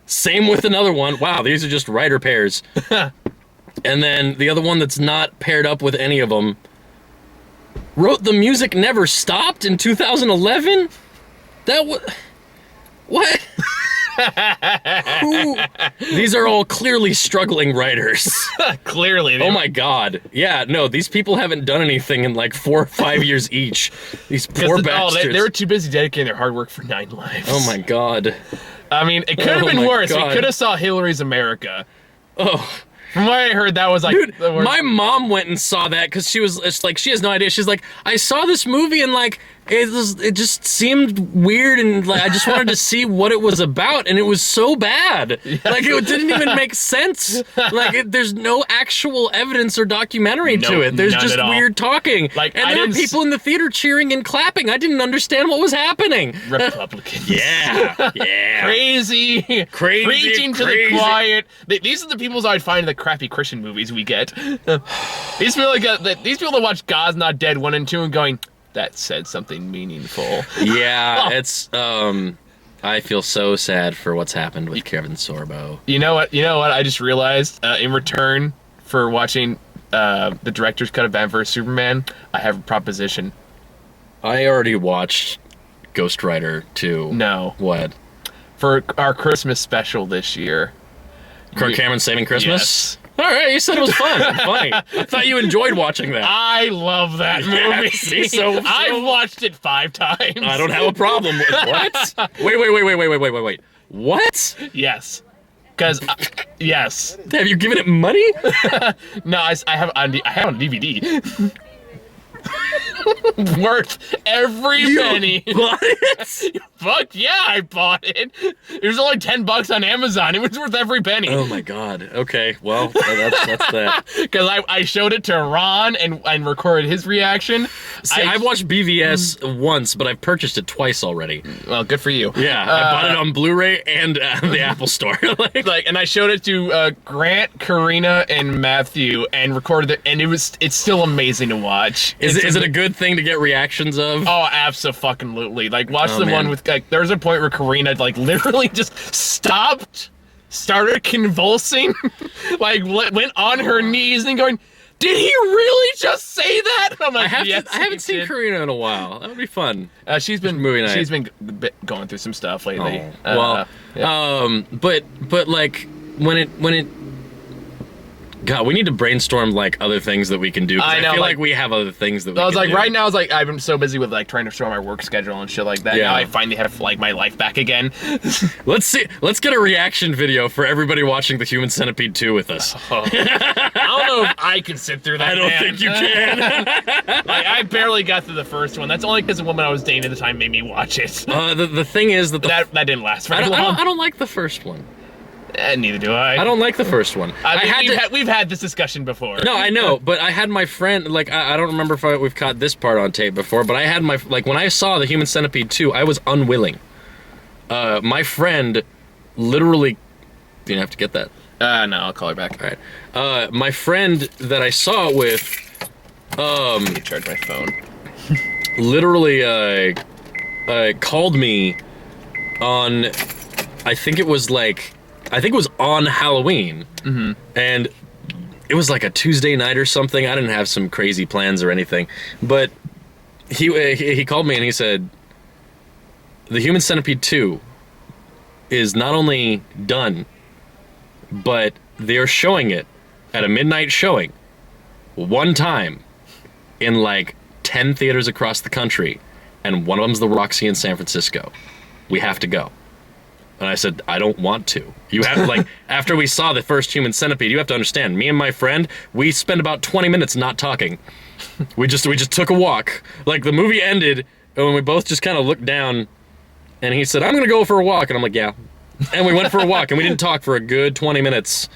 Same with another one. Wow, these are just writer pairs. And then the other one that's not paired up with any of them wrote The Music Never Stopped in 2011? That was... What? These are all clearly struggling writers. Clearly. Oh my god. Yeah, no, these people haven't done anything in like 4 or 5 years each. These poor bastards. They were too busy dedicating their hard work for 9 lives. Oh my god. I mean, it could have been worse. We could have saw Hillary's America. Oh. From what I heard, that was like Dude, the worst. my mom went and saw that because she was like, she has no idea. She's like, I saw this movie and like, it just seemed weird and like I just wanted to see what it was about and it was so bad. Yeah. Like it didn't even make sense. Like there's no actual evidence or documentary to it. There's just weird talking. Like, and there were people in the theater cheering and clapping. I didn't understand what was happening. Republicans. Yeah. Crazy. Preaching to the quiet. These are the people I'd find in the crappy Christian movies we get. These people that watch God's Not Dead 1 and 2 and going, that said something meaningful. Yeah, it's I feel so sad for what's happened with Kevin Sorbo. You know what? I just realized in return for watching the director's cut of Batman vs Superman, I have a proposition. I already watched Ghost Rider 2. No. What? For our Christmas special this year. Kirk Cameron Saving Christmas? Yes. All right, you said it was fun. Funny. I thought you enjoyed wating that. I love that movie. So I've watched it 5 times. I don't have a problem with what? Wait. What? Yes. Because, yes. Have you given it money? No, I have on DVD. Worth every penny. Bought it? Fuck yeah, I bought it. It was only $10 on Amazon. It was worth every penny. Oh my god. Okay, well, that's that. Because I showed it to Ron and recorded his reaction. See, I've watched BVS once, but I've purchased it twice already. Well, good for you. Yeah, I bought it on Blu-ray and the Apple Store. And I showed it to Grant, Karina, and Matthew, and recorded it, and it's still amazing to watch. Is it a good thing to get reactions of? Oh, absolutely. Like, watch the one with, like, there's a point where Karina, like, literally just stopped, started convulsing, like, went on her knees and going, did he really just say that? And I'm like, I haven't seen Karina in a while. That would be fun. She's been movie night. She's been going through some stuff lately. Oh. Yeah. But like, when it God, we need to brainstorm like other things that we can do. I know, I feel like we have other things that we can do. Right now, I was like, I've been so busy with like trying to show my work schedule and shit like that. Yeah. Now I finally have like my life back again. Let's get a reaction video for everybody watching The Human Centipede 2 with us. Oh. I don't know if I can sit through that. I don't think you can. Like, I barely got through the first one. That's only because the woman I was dating at the time made me watch it. The thing is that that didn't last very long. I don't like the first one. Neither do I. I don't like the first one. We've had this discussion before. No, I know, but I had my friend, like, I don't remember if we've caught this part on tape before, but I had when I saw The Human Centipede 2, I was unwilling. My friend literally, you didn't have to get that. No, I'll call her back. All right. My friend that I saw it with, let me charge my phone. Literally, called me on, I think it was on Halloween, and it was like a Tuesday night or something. I didn't have some crazy plans or anything, but he called me and he said, The Human Centipede 2 is not only done, but they're showing it at a midnight showing one time in like 10 theaters across the country, and one of them's the Roxy in San Francisco. We have to go. And I said, I don't want to. You have to, after we saw the first Human Centipede, you have to understand, me and my friend, we spent about 20 minutes not talking. We just took a walk. Like, the movie ended, and we both just kind of looked down, and he said, I'm gonna go for a walk. And I'm like, yeah. And we went for a walk, and we didn't talk for a good 20 minutes.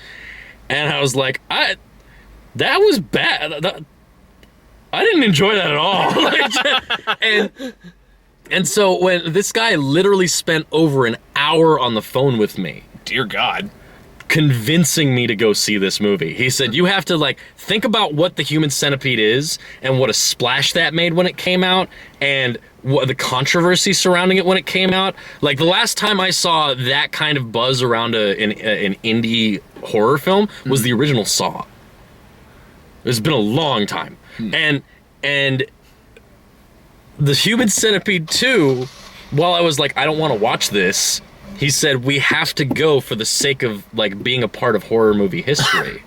And I was like, that was bad. I didn't enjoy that at all. And so when this guy literally spent over an hour on the phone with me. Dear God. Convincing me to go see this movie. He said, you have to think about what The Human Centipede is and what a splash that made when it came out and what the controversy surrounding it when it came out. Like, the last time I saw that kind of buzz around an indie horror film was the original Saw. It's been a long time. And The Human Centipede 2, while I was like, I don't want to watch this, He said, we have to go for the sake of, like, being a part of horror movie history.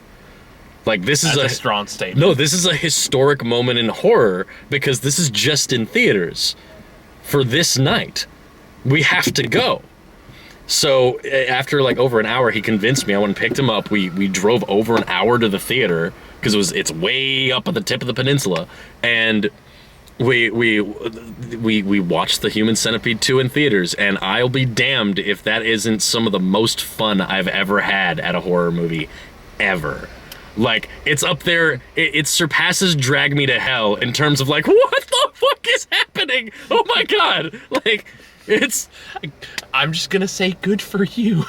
Like, this is a strong statement. No, this is a historic moment in horror because this is just in theaters for this night. We have to go. So after like over an hour, he convinced me. I went and picked him up. We drove over an hour to the theater because it's way up at the tip of the peninsula, and we watched The Human Centipede 2 in theaters. And I'll be damned if that isn't some of the most fun I've ever had at a horror movie, ever. Like, it's up there, it surpasses Drag Me to Hell in terms of, like, what the fuck is happening? Oh my god. Like, it's... I'm just gonna say good for you.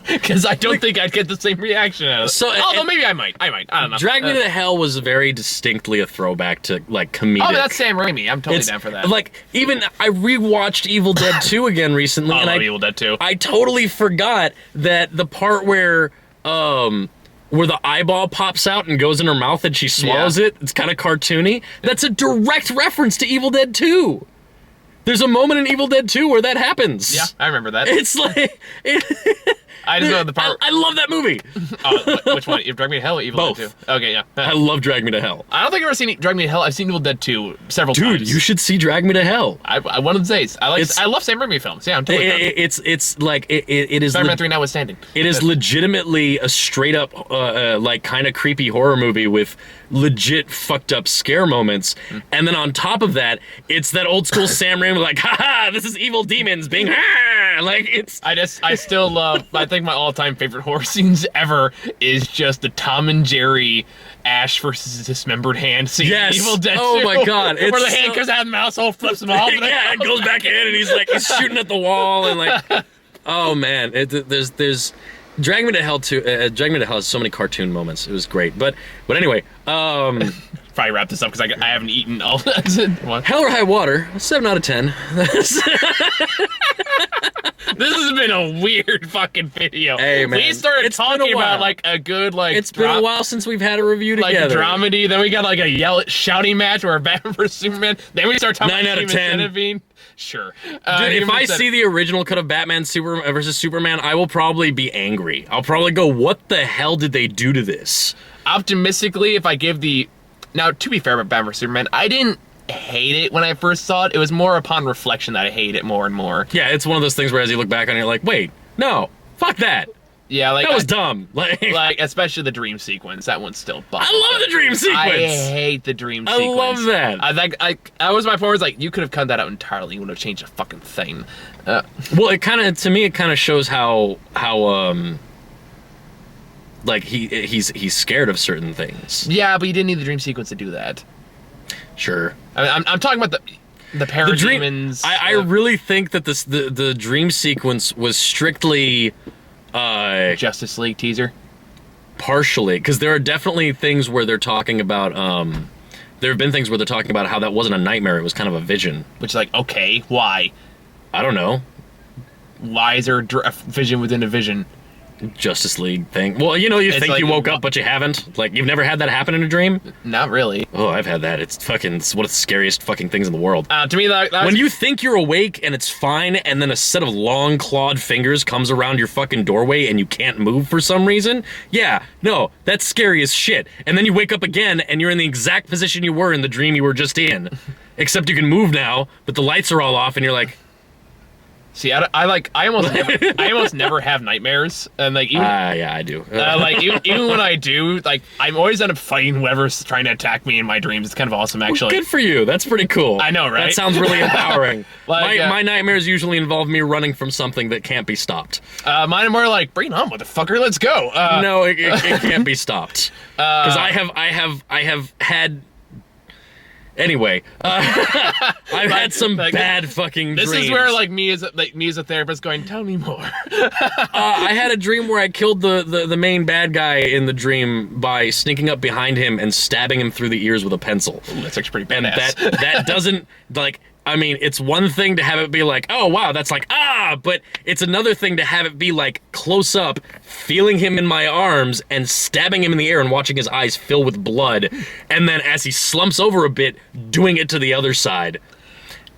Because I don't think I'd get the same reaction out of it. So, although maybe I might. I don't know. Drag Me to Hell was very distinctly a throwback to, like, comedic... Oh, that's Sam Raimi. I'm totally down for that. Like, even, I rewatched Evil Dead 2 again recently. I love Evil Dead 2. I totally forgot that the part where the eyeball pops out and goes in her mouth and she swallows it, it's kind of cartoony. That's a direct reference to Evil Dead 2. There's a moment in Evil Dead 2 where that happens. Yeah, I remember that. It's like... I just know the part... I love that movie. Which one? Drag Me to Hell or Evil Dead 2? Okay, yeah. I love Drag Me to Hell. I don't think I've ever seen Drag Me to Hell. I've seen Evil Dead 2 several times. Dude, you should see Drag Me to Hell. I one of the days. I love Sam Raimi films. Yeah, I'm totally down. It's like... It is... Spider-Man 3 notwithstanding. It is legitimately a straight up, like, kind of creepy horror movie with legit fucked up scare moments. And then on top of that, it's that old school Sam Raimi, like, haha, this is evil demons being, like, it's... I still love, I think my all-time favorite horror scenes ever is just the Tom and Jerry Ash versus dismembered hand scene. Yes. Evil Dead 2. Oh my god. Where the hand comes out of the mouse hole, flips him off. Yeah, it goes back in and he's like, he's shooting at the wall and like, oh man. There's Drag Me to Hell too. Drag Me to Hell has so many cartoon moments. It was great. But anyway, probably wrap this up because I haven't eaten all that. Hell or High Water, 7 out of 10. This has been a weird fucking video. Hey man, we started talking about like a good like. It's been a while since we've had a review together. Like dramedy. Then we got like a shouting match where Batman vs Superman. Then we start talking 9 out of 10. Centipede. Sure. Dude, if I see the original cut of Batman versus Superman, I will probably be angry. I'll probably go, what the hell did they do to this? Optimistically, if I give the... Now, to be fair about Batman vs Superman, I didn't hate it when I first saw it. It was more upon reflection that I hate it more and more. Yeah, it's one of those things where as you look back on it, you're like, wait, no, fuck that. Yeah, like... That was dumb. Like, especially the dream sequence. That one's still bugged. I love the dream sequence. I hate the dream sequence. I love that. I was my point was like, you could have cut that out entirely. You would have changed a fucking thing. Well, it kind of, to me, it kind of shows how like he's scared of certain things. Yeah, but you didn't need the dream sequence to do that. Sure. I mean, I'm talking about the parademons. I really think that the dream sequence was strictly Justice League teaser. Partially, because there are definitely things where they're talking about. There have been things where they're talking about how that wasn't a nightmare; it was kind of a vision. Which is like, okay, why? I don't know. Why is there a vision within a vision? Justice League thing. Well, you know, you think like, you woke up, but you haven't. Like, you've never had that happen in a dream? Not really. Oh, I've had that. It's one of the scariest fucking things in the world. To me, that when you think you're awake and it's fine, and then a set of long clawed fingers comes around your fucking doorway and you can't move for some reason, yeah, no, that's scary as shit. And then you wake up again and you're in the exact position you were in the dream you were just in. Except you can move now, but the lights are all off and you're like... See, I almost never have nightmares, and like even yeah, I do. like even when I do, like I'm always end up fighting whoever's trying to attack me in my dreams. It's kind of awesome, actually. Well, good for you. That's pretty cool. I know, right? That sounds really empowering. Like, my nightmares usually involve me running from something that can't be stopped. Mine are more like, bring it on, motherfucker, let's go. No, it can't be stopped. Because I have had. Anyway, I've had some bad fucking dreams. This is where me as a therapist going, tell me more. I had a dream where I killed the main bad guy in the dream by sneaking up behind him and stabbing him through the ears with a pencil. Ooh, that's actually pretty badass. And that doesn't like. I mean, it's one thing to have it be like, oh wow, that's like, but it's another thing to have it be like close up, feeling him in my arms and stabbing him in the air and watching his eyes fill with blood. And then as he slumps over a bit, doing it to the other side.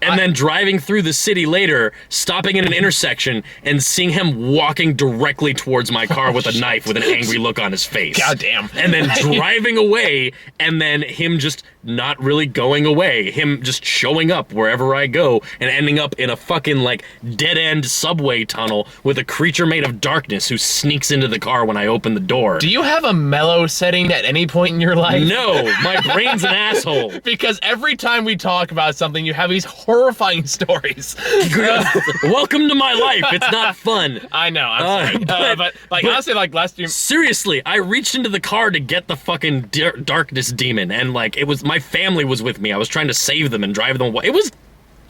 and then driving through the city later, stopping in an intersection, and seeing him walking directly towards my car with a knife with an angry look on his face. God damn. And then driving away, and then him just not really going away. Him just showing up wherever I go and ending up in a fucking, like, dead-end subway tunnel with a creature made of darkness who sneaks into the car when I open the door. Do you have a mellow setting at any point in your life? No, my brain's an asshole. Because every time we talk about something, you have these horrifying stories. Welcome to my life. It's not fun. I know, I'm sorry. But honestly, like, last year... Seriously, I reached into the car to get the fucking darkness demon, and, like, it was... My family was with me. I was trying to save them and drive them away. It was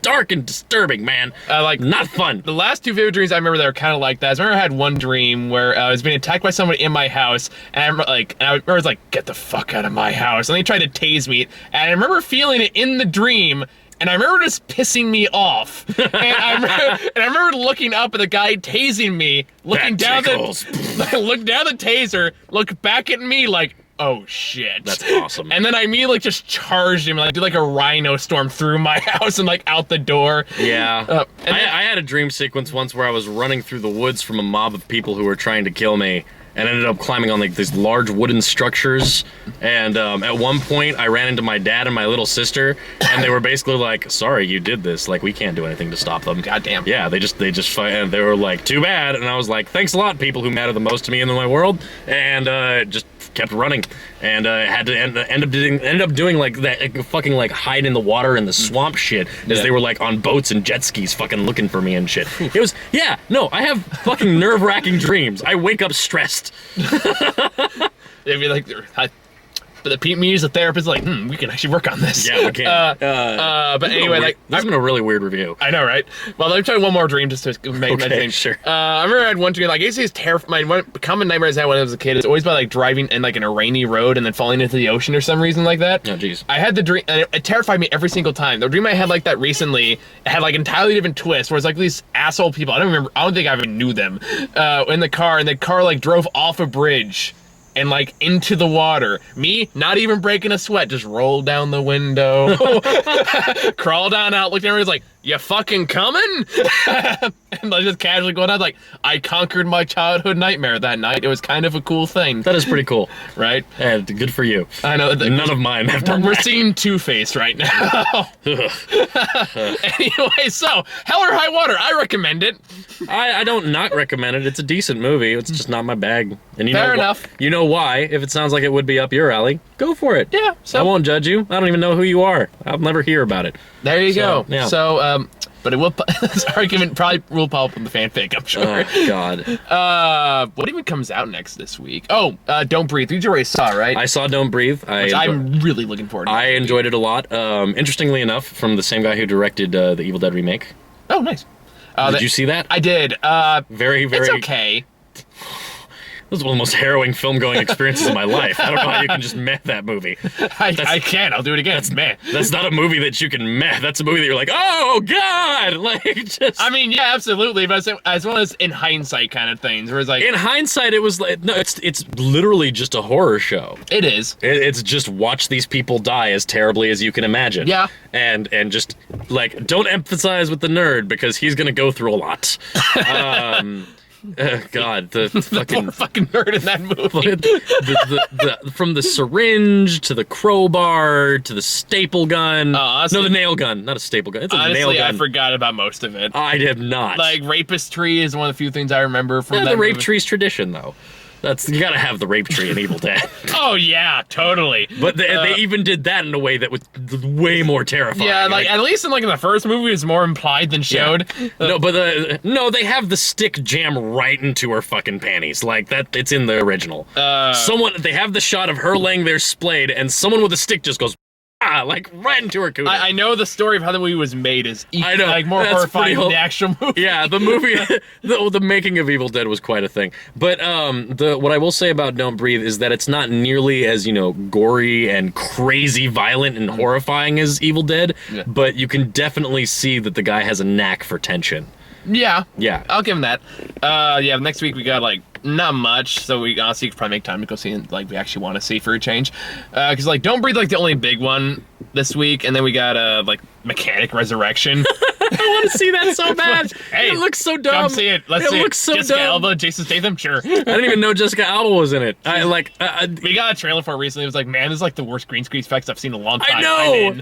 dark and disturbing, man. Like, not fun. The last two vivid dreams I remember that were kind of like that. I remember I had one dream where I was being attacked by someone in my house, and I remember like, get the fuck out of my house. And they tried to tase me, and I remember feeling it in the dream, and I remember just pissing me off. And I remember looking up at the guy tasing me, looking down look down the taser, look back at me like, oh shit. That's awesome. And then I immediately just charged him, like did like a rhino storm through my house and like out the door. Yeah. I had a dream sequence once where I was running through the woods from a mob of people who were trying to kill me, and ended up climbing on like these large wooden structures. And at one point I ran into my dad and my little sister, and they were basically like, sorry you did this, like we can't do anything to stop them. Goddamn. Yeah, they just fight, and they were like, too bad. And I was like, thanks a lot, people who matter the most to me in my world. And just kept running, and had to end up doing like that fucking like hide in the water in the swamp shit, as they were like on boats and jet skis fucking looking for me and shit. It was, yeah, no, I have fucking nerve-wracking dreams. I wake up stressed. They'd be like, but me as a therapist, like, we can actually work on this. Yeah, we can. But anyway, like, this has been a really weird review. I know, right? Well, let me try one more dream just to make my thing. Sure. I remember I had one dream, like, I used to use terrifying. One common nightmare I had when I was a kid is always by like driving in like in a rainy road and then falling into the ocean or some reason like that. Oh, jeez. I had the dream, and it terrified me every single time. The dream I had like that recently, it had like entirely different twist, where it's like these asshole people. I don't think I even knew them. In the car, and the car like drove off a bridge and like into the water. Me, not even breaking a sweat, just rolled down the window, crawl down out, looked at everybody's like, you fucking coming? And like just casually going out, like, I conquered my childhood nightmare that night. It was kind of a cool thing. That is pretty cool. Right? And good for you. I know. None of mine have done We're that. seeing Two-Face right now. Anyway, so, Hell or High Water, I recommend it. I don't not recommend it. It's a decent movie. It's just not my bag. And you Fair know enough. You know why? If it sounds like it would be up your alley, go for it. Yeah. So I won't judge you. I don't even know who you are. I'll never hear about it. there you go. Yeah. So, but it will. This argument probably will pop up in the fanfic, I'm sure. Oh God. What even comes out next this week? Oh, Don't Breathe. You already saw, right? I saw Don't Breathe. I'm really looking forward to. I enjoyed it a lot. Interestingly enough, from the same guy who directed the Evil Dead remake. Oh, nice. Did you see that? I did. Very, very. It's okay. This is one of the most harrowing film-going experiences of my life. I don't know how you can just meh that movie. I can. I'll do it again. It's meh. That's not a movie that you can meh. That's a movie that you're like, oh God, like just. I mean, yeah, absolutely, but as well as in hindsight kind of things, where it's like. In hindsight, it was like no, it's literally just a horror show. It is. It's just watch these people die as terribly as you can imagine. Yeah. And just like don't emphasize with the nerd because he's gonna go through a lot. God, the poor fucking nerd in that movie. From the syringe to the crowbar to the staple gun. Honestly, no, the nail gun, not a staple gun. It's a nail gun. I forgot about most of it. I did not. Like Rapist Tree is one of the few things I remember from that the rape movie. tree's tradition, though. You gotta have the rape tree in Evil Dead. Oh yeah, totally. But they even did that in a way that was way more terrifying. Yeah, like at least in the first movie, it's more implied than showed. Yeah. No, they have the stick jam right into her fucking panties. Like that, it's in the original. They have the shot of her laying there splayed, and someone with a stick just goes. Like right into her cooter. I know the story of how the movie was made is I know, like more horrifying than the actual movie. Yeah, the movie, the making of Evil Dead was quite a thing. But what I will say about Don't Breathe is that it's not nearly as gory and crazy violent and horrifying as Evil Dead. Yeah. But you can definitely see that the guy has a knack for tension. Yeah. Yeah. I'll give him that. Yeah, next week we got not much, so we honestly could probably make time to go see it, we actually want to see for a change. Because Don't Breathe, the only big one this week, and then we got like Mechanic Resurrection. I want to see that so bad. Hey, it looks so dumb. Come see it. Let's see. It looks so Jessica dumb. Alba, Jason Statham, sure. I didn't even know Jessica Alba was in it. We got a trailer for it recently. It was like, man, this is like the worst green screen effects I've seen in a long time. I know.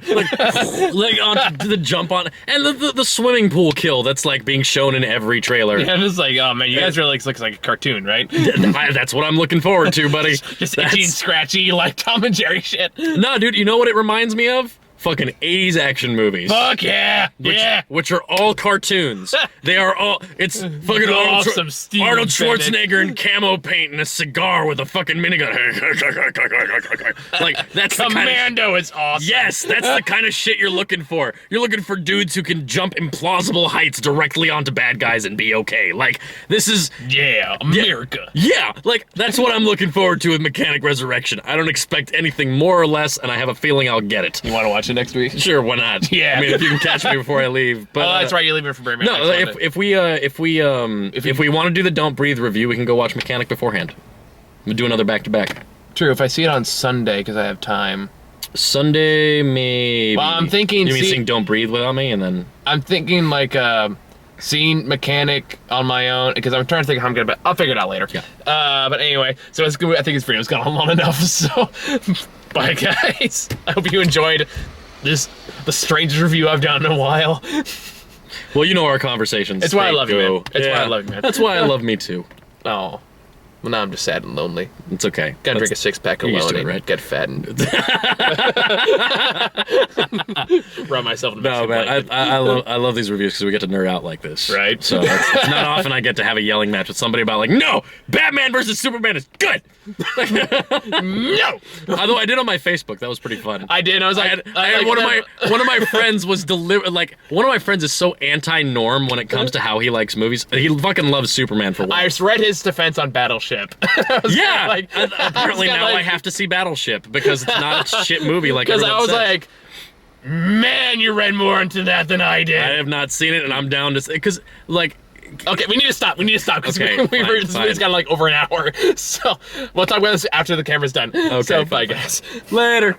Like on the jump on and the swimming pool kill that's like being shown in every trailer. Yeah, I'm just like, oh man, you guys really looks like a cartoon, right? That's what I'm looking forward to, buddy. Just itchy and scratchy like Tom and Jerry shit. No, dude, you know what it reminds me of? Fucking 80s action movies. Fuck yeah! Which are all cartoons. They are all. It's fucking awesome. Arnold Schwarzenegger in camo paint and a cigar with a fucking minigun. Like that's Commando is awesome. Yes, that's the kind of shit you're looking for. You're looking for dudes who can jump implausible heights directly onto bad guys and be okay. Like this is America. Yeah, like that's what I'm looking forward to with Mechanic Resurrection. I don't expect anything more or less, and I have a feeling I'll get it. You want to watch it next week? Sure, why not? Yeah. I mean, if you can catch me before I leave. But that's right. You're leaving for Burma. No, if we want to do the Don't Breathe review, we can go watch Mechanic beforehand. We'll do another back-to-back. True. If I see it on Sunday because I have time. Sunday, maybe. Well, I'm thinking. You mean seeing Don't Breathe without me, and then I'm thinking like seeing Mechanic on my own because I'm trying to think of how I'm gonna. But I'll figure it out later. Yeah. But anyway, so it's good. I think this video's gone on long enough. So, bye guys. I hope you enjoyed the strangest review I've done in a while. Well, you know our conversations. It's why I love you, man. It's why I love you, man. That's why I love me too. Oh. Well, now I'm just sad and lonely. It's okay. Gotta drink a six-pack alone and right? get fat and rub myself in the No, man, I love these reviews because we get to nerd out like this. Right. So it's not often I get to have a yelling match with somebody about like, no, Batman versus Superman is good. No. Although I did on my Facebook, that was pretty fun. I did. I was like, I had one of my friends was one of my friends is so anti-norm when it comes to how he likes movies. He fucking loves Superman for one. I read his defense on Battleship. Yeah. Apparently now I have to see Battleship because it's not a shit movie like everyone Because I was says. like, man, you read more into that than I did. I have not seen it, and I'm down to because like. Okay, we need to stop. Because Okay, this video's got like over an hour. So we'll talk about this after the camera's done. Okay, So bye, guys. Later.